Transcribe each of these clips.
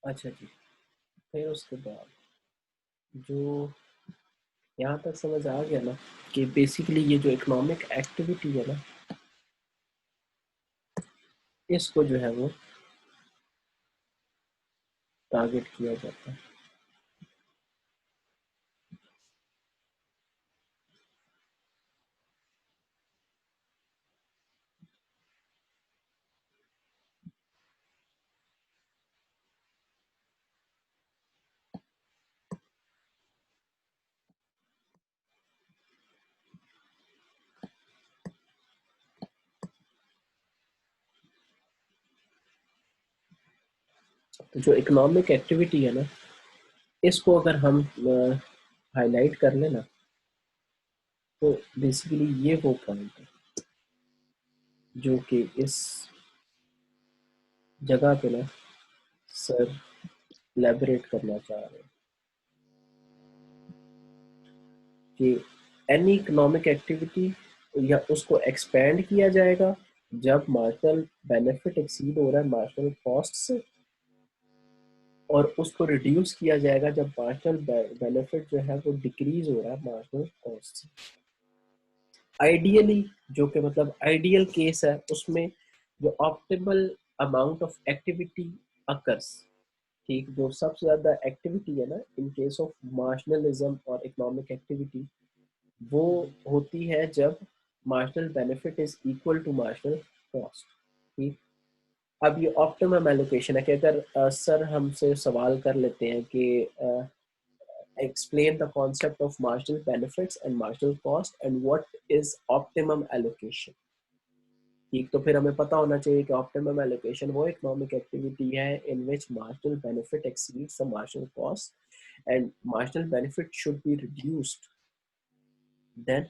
अच्छा जी। फिर उसके बाद जो यहाँ तक समझ आ गया ना कि बेसिकली ये जो इकोनॉमिक एक्टिविटी है ना, इसको जो है वो टारगेट किया जाता है। तो जो इकोनॉमिक एक्टिविटी है ना, इसको अगर हम हाईलाइट कर लेना, तो बेसिकली ये वो पॉइंट है जो कि इस जगह पे ना सर एलैबोरेट करना चाह रहे हैं कि एनी इकोनॉमिक एक्टिविटी या उसको एक्सपेंड किया जाएगा जब मार्जिनल बेनिफिट एक्सीड हो रहा है मार्जिनल कॉस्ट से, और उसको रिड्यूस किया जाएगा जब मार्जिनल बेनिफिट जो है वो डिक्रीज हो रहा है मार्जिनल कॉस्ट से। आइडियली, जो कि मतलब आइडियल केस है, उसमें जो optimal amount of activity occurs, ठीक, जो सबसे ज्यादा एक्टिविटी है ना इन केस ऑफ मार्जिनलिज्म और इकोनॉमिक एक्टिविटी, वो होती है जब marginal benefit is equal to marginal cost. ठीक। अब ये ऑप्टिमम एलोकेशन है कि अगर सर हमसे सवाल कर लेते हैं कि explain the concept of marginal benefits and marginal cost and what is optimum allocation। ठीक, तो फिर हमें पता होना चाहिए कि ऑप्टिमम एलोकेशन वो इकोनॉमिक एक्टिविटी है in which marginal benefit exceeds the marginal cost and marginal benefit should be reduced then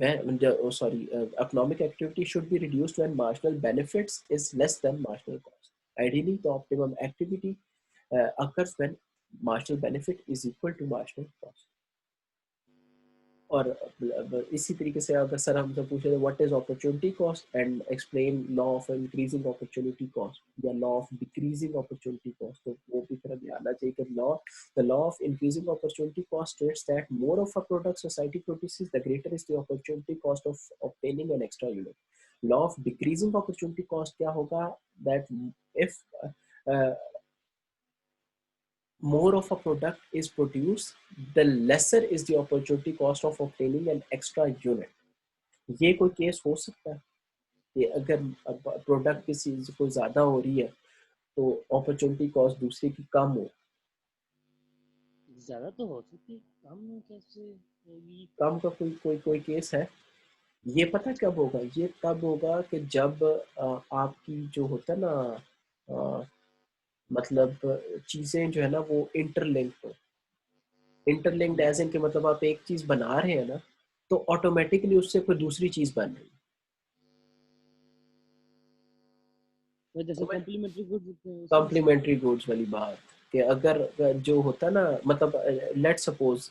when sorry economic activity should be reduced when marginal benefits is less than marginal cost। Ideally the optimum activity occurs when marginal benefit is equal to marginal cost। और इसी तरीके से अगर sir हमसे पूछे तो what is opportunity cost and explain law of increasing opportunity cost या law of decreasing opportunity cost, तो वो भी फिर हमें आना चाहिए कि the law of increasing opportunity cost states that more of a product society produces the greater is the opportunity cost of obtaining an extra unit. Law of decreasing opportunity cost क्या होगा, that if more of a product is produced, the lesser is the opportunity cost of obtaining an extra unit। ये कोई case हो सकता है कि अगर product किसी को ज्यादा हो रही है तो अपॉर्चुनिटी कॉस्ट दूसरे की कम हो। ज्यादा तो हो सकती है, कम कैसे होगी? कम का कोई कोई कोई केस है? ये पता कब होगा? ये तब होगा कि जब आपकी जो होता है ना, अ, मतलब चीजें जो है ना वो इंटरलिंक्ड हो। इंटरलिंक्ड एज इन के मतलब आप एक चीज बना रहे हैं ना, तो ऑटोमेटिकली उससे कोई दूसरी चीज बन रही है। तो जैसे समझ? कॉम्प्लीमेंट्री गुड्स होते हैं उसी हिसाब से। कॉम्प्लीमेंट्री गुड्स वाली बात कि अगर जो होता है ना, मतलब लेट सपोज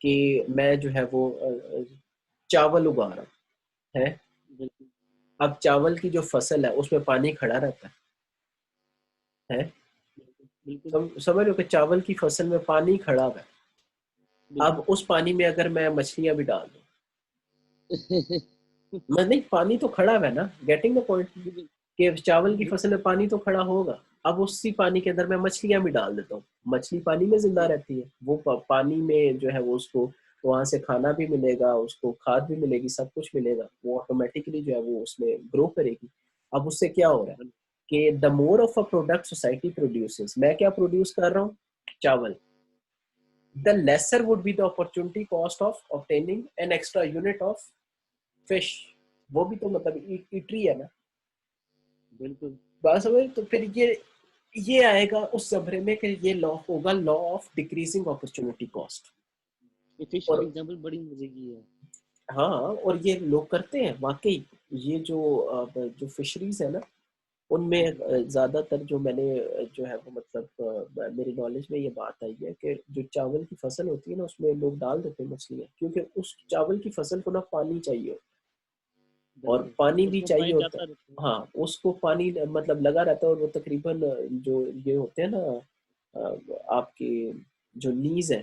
कि मैं जो है वो चावल उगा रहा हूँ है। बिल्कुल अब चावल की जो फसल है उसमें पानी खड़ा रहता है। बिल्कुल बिल्कुल समझ रहे हो कि चावल की फसल में पानी खड़ा हुआ है। अब बिल्कुल। उस पानी में अगर मैं मछलियां भी डाल दूं, मैं नहीं, पानी तो खड़ा हुआ है ना, गेटिंग द पॉइंट, बिल्कुल कि चावल की फसल बिल्कुल। में पानी तो खड़ा होगा। अब उसी पानी के अंदर मैं मछलियां भी डाल देता हूँ, मछली पानी में जिंदा रहती है, वो पानी में जो है वो उसको वहां से खाना भी मिलेगा, उसको खाद भी मिलेगी, सब कुछ मिलेगा, वो ऑटोमेटिकली जो है वो उसमें ग्रो करेगी। अब उससे क्या हो रहा है कि the more of a product society produces, मैं क्या प्रोड्यूस कर रहा हूँ, चावल, the lesser would be the opportunity cost of obtaining an extra unit of fish. वो भी तो मतलब इटरी है ना, बिल्कुल। बात समझ? तो फिर ये आएगा उस जबरे में कि ये लॉ होगा law of decreasing opportunity cost. ये फिश और वाली एग्जांपल बड़ी मजे की है। हाँ, और ये लोग करते हैं वाकई। ये जो फिशरीज है ना, उनमें ज्यादातर जो मैंने जो है वो मतलब मेरी नॉलेज में ये बात आई है कि जो चावल की फसल होती है ना उसमें लोग डाल देते हैं मछलियां, क्योंकि उस चावल की फसल को ना पानी चाहिए। और बिल्कुल। पानी भी उसमें चाहिए पानी होता जाता है। रहता है। हाँ, उसको पानी मतलब लगा रहता है, और वो तकरीबन जो ये होते हैं ना, आपके जो नीज है,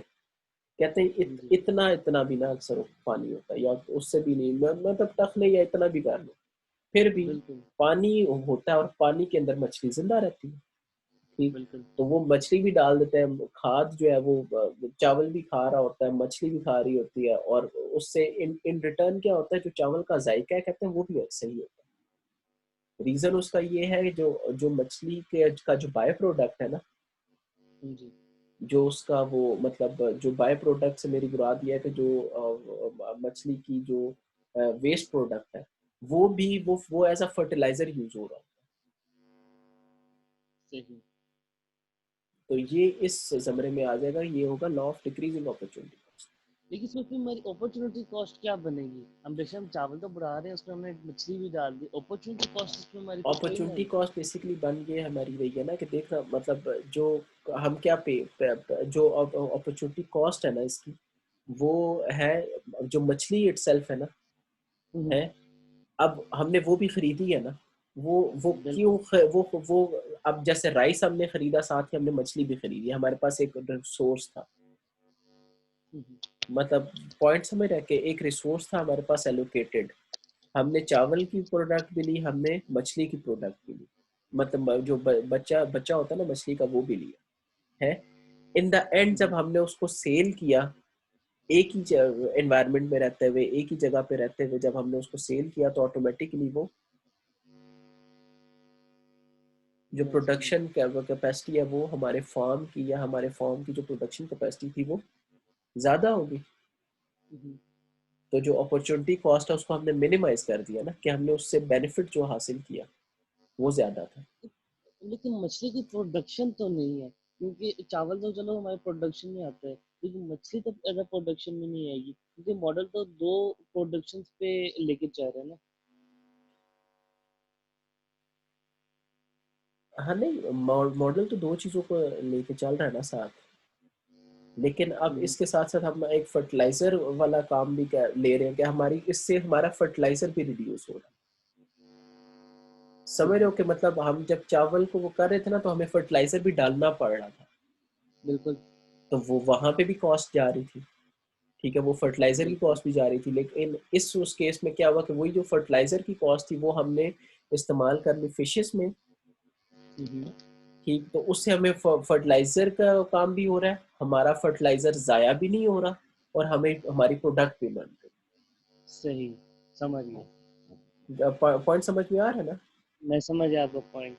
कहते हैं हाँ जी, इतना इतना भी ना अक्सर पानी होता है, या उससे भी नहीं, मतलब टक नहीं, या इतना भी कर लो, फिर भी बिल्कुल, पानी होता है, और पानी के अंदर मछली जिंदा रहती है। ठीक। बिल्कुल। तो वो मछली भी डाल देते हैं, खाद जो है वो चावल भी खा रहा होता है, मछली भी खा रही होती है, और उससे इन इन रिटर्न क्या होता है, जो चावल का जायका है कहते हैं वो भी सही होता है। रीजन उसका ये है, जो जो मछली के का जो बाय प्रोडक्ट है ना, हाँ जी, जो उसका वो मतलब जो बाय प्रोडक्ट से मेरी मुराद ये है कि जो मछली की जो वेस्ट प्रोडक्ट है, वो भी वो एज अ फर्टिलाइजर यूज हो रहा है। सही। तो ये इस ज़मरे में आ जाएगा, ये होगा law of decreasing opportunity cost. लेकिन इसमें फिर हमारी अपॉर्चुनिटी कॉस्ट क्या बनेगी? हम बेशक हम चावल तो बढ़ा रहे हैं, उसमें हमने मछली भी डाल दी। अपॉर्चुनिटी कॉस्ट इसमें हमारी फिर कोई नहीं अपॉर्चुनिटी आएगी। कॉस्ट बेसिकली बन गई हमारी वही है ना, कि देखना मतलब जो हम क्या जो अपॉर्चुनिटी कॉस्ट है ना इसकी, वो है जो मछली इटसेल्फ है ना, हम्म, है। अब हमने वो भी खरीदी है ना, वो क्यों बिल्कुल। वो अब जैसे राइस हमने खरीदा, साथ ही हमने मछली भी खरीदी, हमारे पास एक रिसोर्स था। हम्म, मतलब पॉइंट समझ रहे कि एक रिसोर्स था हमारे पास एलोकेटेड, हमने चावल की प्रोडक्ट भी ली, हमने मछली की प्रोडक्ट भी ली, मतलब जो बच्चा बच्चा होता है ना मछली का, वो भी लिया है। इन द एंड जब हम्म, हमने उसको सेल किया, एक ही एनवायरनमेंट में रहते हुए, एक ही जगह पे रहते हुए, जब हमने उसको सेल किया, तो ऑटोमेटिकली वो जो मछली। प्रोडक्शन कैपेसिटी है, वो हमारे फार्म की, या हमारे फार्म की जो प्रोडक्शन कैपेसिटी थी, वो ज़्यादा होगी। हम्म, तो जो अपॉर्चुनिटी कॉस्ट है उसको हमने मिनिमाइज कर दिया ना, कि हमने उससे बेनिफिट जो हासिल किया वो ज़्यादा था। लेकिन मछली की प्रोडक्शन तो नहीं है, क्योंकि चावल तो चलो हमारे प्रोडक्शन में आता है, लेकिन मछली तो एज प्रोडक्शन में नहीं आएगी, क्योंकि मॉडल तो दो प्रोडक्शन पे लेके चल रहे हैं ना। हाँ नहीं, मॉडल तो दो चीज़ों को लेके चल रहा है ना साथ, लेकिन अब हम्म, इसके साथ साथ हम एक फर्टिलाइजर वाला काम भी ले रहे हैं, कि हमारी इससे हमारा फर्टिलाइजर भी रिड्यूस हो रहा है। समझ रहे हम्म, हो, कि मतलब हम जब चावल को वो कर रहे थे ना, तो हमें फर्टिलाइजर भी डालना पड़ रहा था, बिल्कुल, तो वो वहां पे भी कॉस्ट जा रही थी। ठीक है, वो फर्टिलाइजर की बिल्कुल। कॉस्ट भी जा रही थी, लेकिन इस उस केस में क्या हुआ, कि वही जो फर्टिलाइजर की कॉस्ट थी, वो हमने इस्तेमाल कर ली फिशेस में। हम्म, ठीक, तो उससे हमें फर्टिलाइजर का काम भी हो रहा है, हमारा फर्टिलाइजर जाया भी नहीं हो रहा, और हमें हमारी प्रोडक्ट भी बन सही, समझ गया। रही। पॉइंट समझ में आ रहा है ना? मैं समझ गया आपका पॉइंट।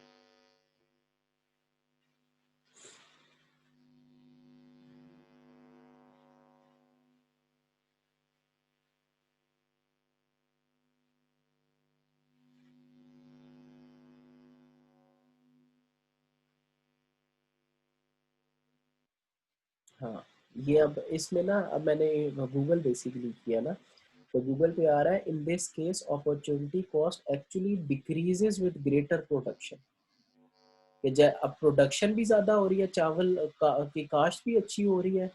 हाँ, ये अब इसमें ना, अब मैंने गूगल बेसिकली किया ना, तो गूगल पे आ रहा है, in this case opportunity cost actually decreases with greater production. कि अब प्रोडक्शन भी ज़्यादा हो रही है, चावल की काश्त भी अच्छी हो रही है,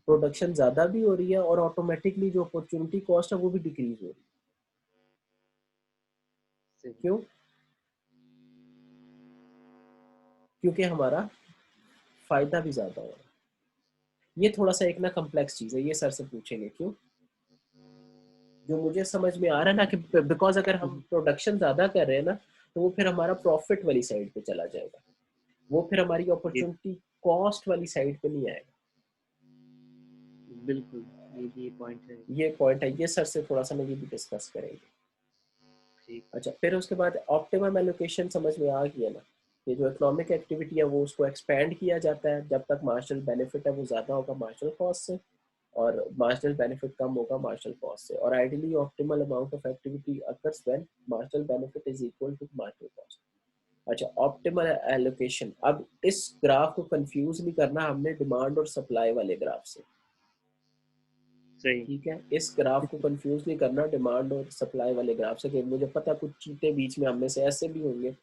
प्रोडक्शन ज़्यादा भी हो रही है, और ऑटोमेटिकली जो अपॉर्चुनिटी कॉस्ट है वो भी डिक्रीज हो रही है। सही। क्यों? क्योंकि हमारा फ़ायदा भी ज़्यादा हो रहा है। ये थोड़ा सा एक ना कम्प्लेक्स चीज़ है, ये सर से पूछेंगे क्यों। जो मुझे समझ में आ रहा है ना, कि बिकॉज अगर हम हम्म, प्रोडक्शन ज़्यादा कर रहे हैं ना, तो वो फिर हमारा प्रॉफिट वाली साइड पे चला जाएगा, वो फिर हमारी ये अपॉर्चुनिटी कॉस्ट वाली साइड पे नहीं आएगा। बिल्कुल, ये भी पॉइंट है। ये पॉइंट है, ये सर से थोड़ा सा ये भी डिस्कस करेंगे। ठीक। अच्छा, फिर उसके बाद ऑप्टिमम एलोकेशन समझ में आ गया ना, ये जो इकोनॉमिक एक्टिविटी है वो उसको एक्सपेंड किया जाता है, जब तक मार्जिनल बेनिफिट है वो ज़्यादा होगा मार्जिनल कॉस्ट से, और मार्जिनल बेनिफिट कम होगा मार्जिनल कॉस्ट से, और ideally optimal amount of activity occurs when marginal benefit is equal to marginal cost. अच्छा, ऑप्टिमल एलोकेशन, अब इस ग्राफ को कंफ्यूज नहीं करना हमने डिमांड और सप्लाई वाले ग्राफ से। सही। ठीक है, इस ग्राफ को कंफ्यूज नहीं करना डिमांड और सप्लाई वाले ग्राफ से, कि मुझे पता कुछ चीटें बीच में हम में से ऐसे भी होंगे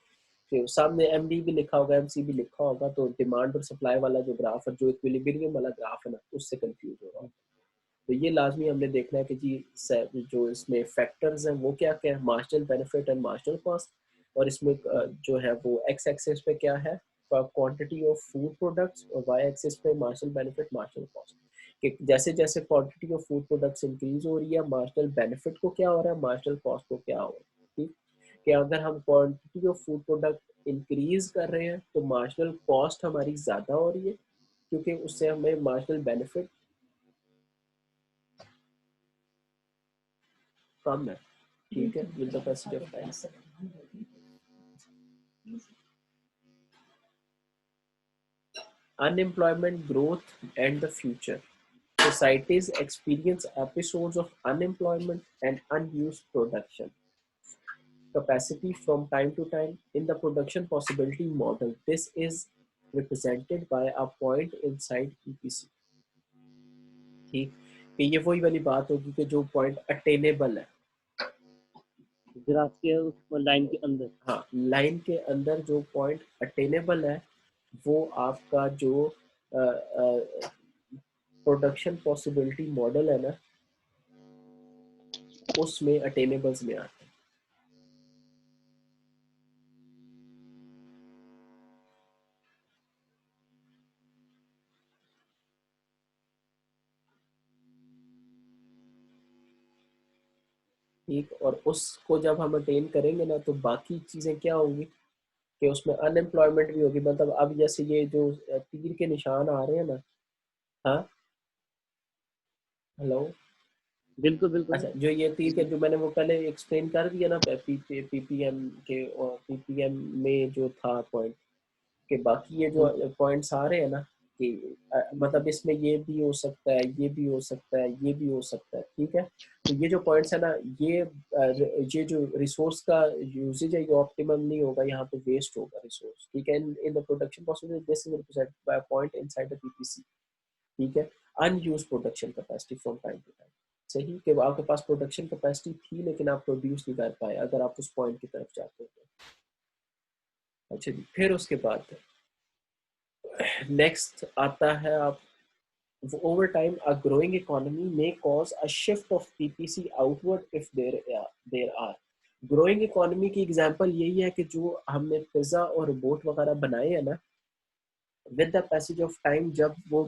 कि सामने एमडी भी लिखा होगा, एमसी भी लिखा होगा, तो डिमांड और सप्लाई वाला जो ग्राफ है, जो इक्विलिब्रियम वाला ग्राफ है ना, उससे कंफ्यूज हो रहा होगा। तो ये लाजमी हमने देखना है कि जी जो इसमें फैक्टर्स हैं वो क्या क्या है, marginal benefit and marginal cost, और इसमें जो है वो एक्स एक्सिस पे क्या है, क्वांटिटी ऑफ फूड प्रोडक्ट्स, और वाई एक्सिस पे मार्जिनल बेनिफिट मार्जिनल कॉस्ट, कि जैसे जैसे quantity of food products increase हो रही है, मार्जिनल बेनिफिट को क्या हो रहा है, मार्जिनल कॉस्ट को क्या हो रहा है। ठीक, कि अगर हम quantity of food product increase कर रहे हैं तो मार्जिनल कॉस्ट हमारी ज़्यादा हो रही है, क्योंकि उससे हमें मार्जिनल बेनिफिट कम है। ठीक है, with the passage of time. Unemployment growth and the future. Societies experience episodes of unemployment and unused production capacity from time to time. In the production possibility model, this is represented by a point inside PPC. ठीक, कि ये वही वाली बात होगी कि जो point attainable है, ग्राफ के लाइन के अंदर। हाँ, लाइन के अंदर जो पॉइंट अटेनेबल है वो आपका जो प्रोडक्शन पॉसिबिलिटी मॉडल है ना, उसमें अटेनेबल्स में आता है। ठीक, और उसको जब हम अटेन करेंगे ना तो बाकी चीज़ें क्या होंगी कि उसमें अनएम्प्लॉयमेंट भी होगी। मतलब अब जैसे ये जो तीर के निशान आ रहे हैं ना, हाँ, हेलो, बिल्कुल बिल्कुल। अच्छा, जो ये तीर के जो मैंने वो पहले एक्सप्लेन कर दिया ना, पीपीएम के और पीपीएम में जो था पॉइंट, कि बाकी ये जो हाँ जी। पॉइंट्स आ रहे हैं ना कि मतलब इसमें ये भी हो सकता है, ये भी हो सकता है, ये भी हो सकता है। ठीक है, तो ये जो पॉइंट्स है ना, ये जो रिसोर्स का यूजेज है ये ऑप्टिमम नहीं होगा, यहाँ पे वेस्ट होगा रिसोर्स। ठीक है, in the production possibility this is represented by point inside the PPC. ठीक है, unused production capacity from time to time. सही, कि आपके पास प्रोडक्शन कैपेसिटी थी लेकिन आप प्रोड्यूस नहीं कर पाए, अगर आप उस पॉइंट की तरफ जाते हो तो। अच्छा जी, फिर उसके बाद नेक्स्ट आता है आप, over time a growing economy may cause a shift of PPC outward if there are growing economy की एग्जांपल यही है कि जो हमने पिज्जा और रोबोट वगैरह बनाए हैं ना, with the passage of time जब वो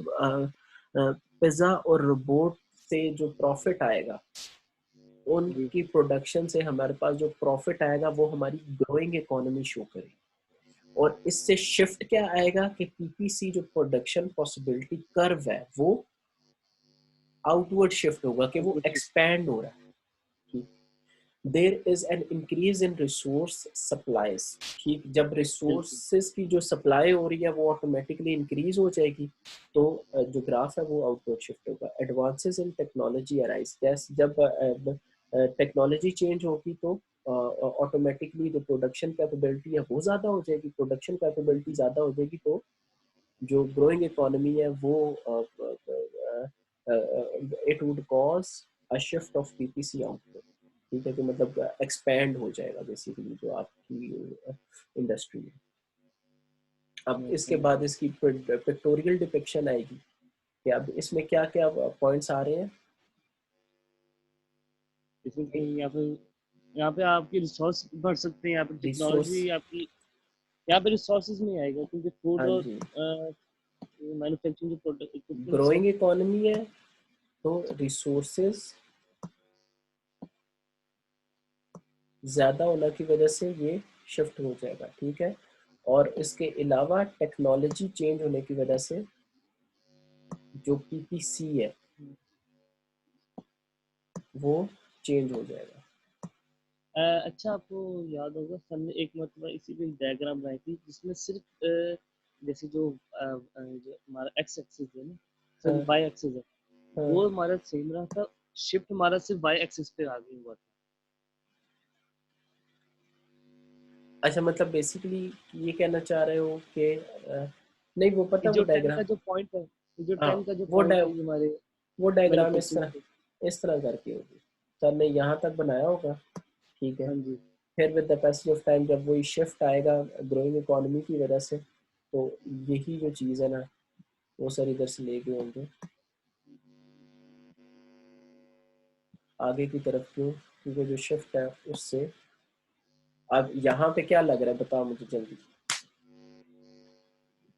पिज्जा और रोबोट से जो प्रॉफिट आएगा, जी उनकी प्रोडक्शन से हमारे पास जो प्रॉफिट आएगा वो हमारी ग्रोइंग इकोनॉमी शो करेगी। और इससे शिफ्ट क्या आएगा कि पीपीसी जो प्रोडक्शन पॉसिबिलिटी कर्व है वो आउटवर्ड शिफ्ट होगा, कि वो एक्सपैंड हो रहा है। There is an increase in resource supplies. ठीक, जब बिल्कुल। रिसोर्सेज की जो सप्लाई हो रही है वो ऑटोमेटिकली इंक्रीज हो जाएगी, तो जो ग्राफ है वो आउटवर्ड शिफ्ट होगा। एडवांसेस इन टेक्नोलॉजी अराइज, जब टेक्नोलॉजी चेंज होगी तो ऑटोमेटिकली जो प्रोडक्शन कैपेबिलिटी है वो ज़्यादा हो जाएगी। प्रोडक्शन कैपेबिलिटी ज़्यादा हो जाएगी तो जो ग्रोइंग इकोनॉमी है वो it would cause a shift of PPC output. ठीक है, तो मतलब एक्सपैंड हो जाएगा बेसिकली जो आपकी इंडस्ट्री है। अब मैं इसके समझ बाद गया। इसकी पिक्टोरियल डिपिक्शन आएगी कि अब इसमें क्या क्या पॉइंट्स आ रहे हैं। इसमें कि यहाँ पे आपकी रिसोर्स बढ़ सकते हैं, यहाँ पे रिसोर्स, टेक्नोलॉजी आपकी, यहाँ पे रिसोर्सेज में आएगा क्योंकि फूड हाँ और जी, मैन्युफैक्चरिंग जो प्रोडक्ट इक्विपमेंट्स हैं। ग्रोइंग इकोनॉमी है तो रिसोर्सेज ज़्यादा होने की वजह से ये शिफ्ट हो जाएगा। ठीक है, और इसके अलावा टेक्नोलॉजी चेंज होने की वजह से जो पीपीसी है वो चेंज हो जाएगा। अच्छा, आपको याद होगा सर ने एक मतलब इसी पे डायग्राम बनाई थी जिसमें सिर्फ जैसे जो हमारा एक्स एक्सिस है ना, हाँ, सिर्फ वाई एक्सिस है, हाँ। वो हमारा सेम रहा था। शिफ्ट हमारा सिर्फ वाई एक्सिस पे आगे हुआ था। अच्छा, मतलब बेसिकली ये कहना चाह रहे हो कि नहीं, वो पता ये वो जो 10 डायग्राम, का जो पॉइंट है, ये जो हाँ, 10 का जो वो पॉइंट है ये हमारे वो डायग्राम मैन्युफैक्चरिंग पे। इस तरह करके होगी। सर ने यहाँ तक बनाया होगा। ठीक है, हाँ जी। फिर with the passage of time जब वही शिफ्ट आएगा ग्रोइंग इकोनॉमी की वजह से, तो यही जो चीज़ है ना वो सर इधर से ले गए होंगे। आगे की तरफ क्यों? क्योंकि जो शिफ्ट है उससे अब यहाँ पे क्या लग रहा है बताओ मुझे जल्दी,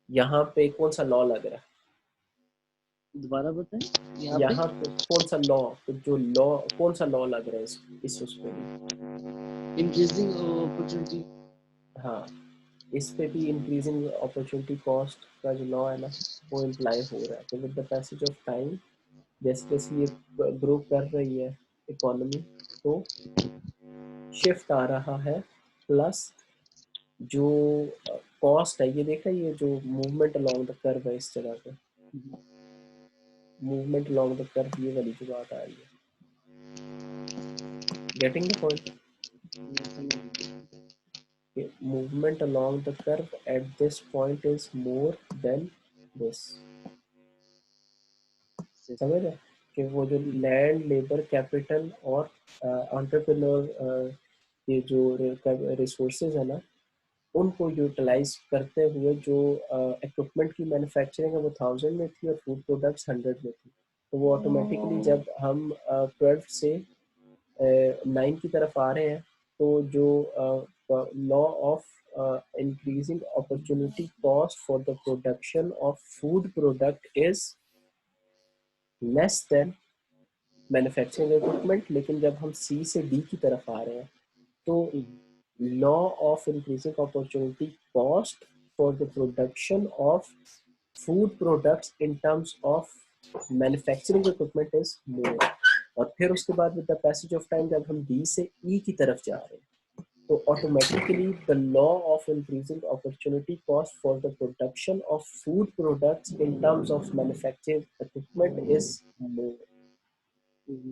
यहाँ पे कौन सा लॉ लग रहा है? दोबारा बताएं यहाँ पे। यहाँ पे कौन सा लॉ, तो जो लॉ कौन सा लॉ लग रहा है इस उस पे भी? Increasing opportunity. हाँ, इस पे भी इंक्रीजिंग अपॉर्चुनिटी कॉस्ट का जो लॉ है ना, वो इम्प्लाई हो रहा है कि with the passage of time, जैसे जैसे ये ग्रो कर रही है इकोनॉमी, तो शिफ्ट आ रहा है। प्लस जो कॉस्ट है, ये देख रहा है, ये जो मूवमेंट अलोंग द कर्व है इस जगह पे, मूवमेंट अलोंग द कर्व, ये वाली जो बात आ रही है, getting the point? movement along the curve at this point is more than this। समझ रहे कि वो जो लैंड, लेबर, कैपिटल और एंटरप्रेन्योर, ये जो रिसोर्सेज है ना, उनको यूटिलाइज करते हुए जो इक्विपमेंट की मैन्युफैक्चरिंग है वो 1000 में थी और फूड प्रोडक्ट्स 100 में थी। तो वो ऑटोमेटिकली जब हम 12 से 9 की तरफ आ रहे हैं, तो जो law of increasing opportunity cost for the production of food product is less than manufacturing equipment. लेकिन जब हम सी से डी की तरफ आ रहे हैं, तो law of increasing opportunity cost for the production of food products in terms of manufacturing equipment is more. और फिर उसके बाद with the passage of time जब हम डी से ई की तरफ जा रहे हैं, तो automatically the law of increasing opportunity cost for the production of food products in terms of manufacturing equipment is more।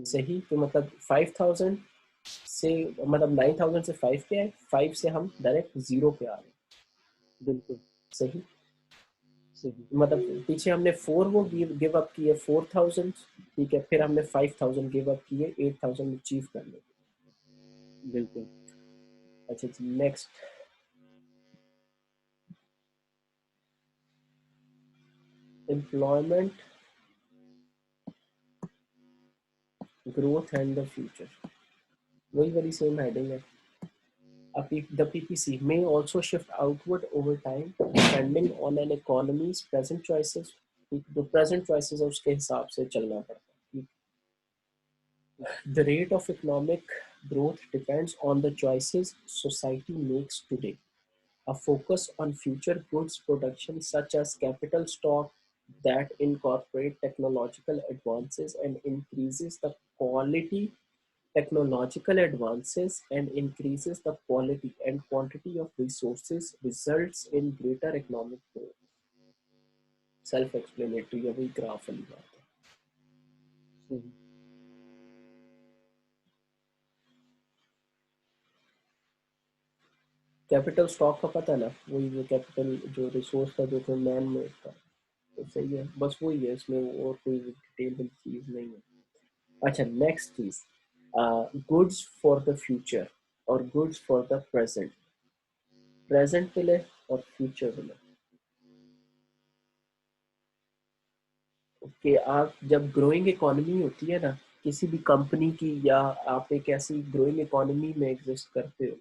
सही, तो मतलब 5000 से, मतलब 9000 से 5 पे आए, 5 से हम डायरेक्ट 0 पे आ रहे हैं। बिल्कुल सही, सही। मतलब पीछे हमने 4 वो गिव अप किए 4000, ठीक है, फिर हमने 5000 गिव अप किए 8000 अचीव करने के। बिल्कुल। अच्छा जी, next, employment growth and the future, वही वाली सेम हेडिंग है। The PPC may also shift outward over time depending on an economy's present choices। जो present choices है उसके हिसाब से चलना पड़ता है। The rate of economic growth depends on the choices society makes today। A focus on future goods production such as capital stock that incorporate technological advances and increases the quality technological advances and increases the quality and quantity of resources results in greater economic growth। Self explanatory है, वही graph वाली बात है। सही। Capital stock का पता ना, वही जो कैपिटल जो रिसोर्स का जो कि मैन में था, तो सही है, बस वही है, इसमें और कोई डिटेल वाली चीज नहीं है। अच्छा, नेक्स्ट चीज, गुड्स फॉर द फ्यूचर और goods for the present, present के लिए और फ्यूचर के लिए। कि आप जब ग्रोइंग इकोनॉमी होती है ना किसी भी कंपनी की, या आप एक ऐसी ग्रोइंग इकोनॉमी में एग्जिस्ट करते हो,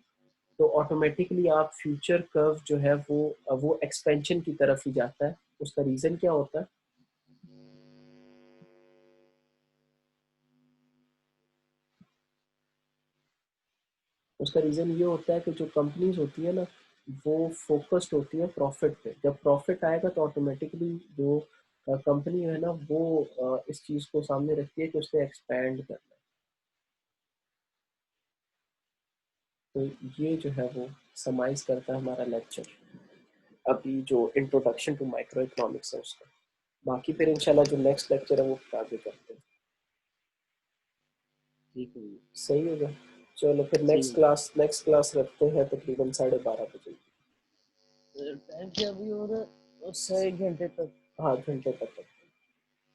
तो ऑटोमेटिकली आप फ्यूचर कर्व जो है वो एक्सपेंशन की तरफ ही जाता है। उसका रीजन क्या होता है? उसका रीजन ये होता है कि जो कंपनीज होती है ना, वो फोकस्ड होती है प्रॉफिट पे। जब प्रॉफिट आएगा तो ऑटोमेटिकली जो कंपनी है ना, वो इस चीज को सामने रखती है कि उसने एक्सपैंड करना है। तो ये जो है वो समाइज करता है हमारा लेक्चर, अभी जो इंट्रोडक्शन टू माइक्रो इकोनॉमिक्स है उसका। बाकी फिर इंशाल्लाह जो नेक्स्ट लेक्चर है वो आगे करते हैं। ठीक है। सही होगा, चलो फिर सही है। नेक्स्ट क्लास रखते हैं तकरीबन 12:30 बजे। टाइम क्या अभी हो रहा है? 6 घंटे तक। हाँ, घंटे तक।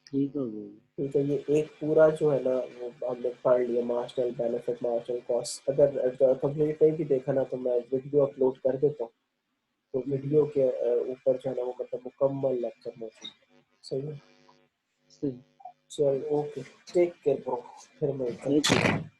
ठीक हो गया। ठीक है, ये एक पूरा जो है ना वो हमने पढ़ लिया, मार्जिनल बेनिफिट, मार्जिनल कॉस्ट। अगर कंप्लीट नहीं भी देखा ना तो मैं वीडियो अपलोड कर देता हूँ, तो वीडियो के ऊपर जो है ना वो मतलब मुकम्मल लेक्चर मौजूद है। सही है, सही। चल ओके, टेक केयर ब्रो, फिर मिलते हैं। ओके।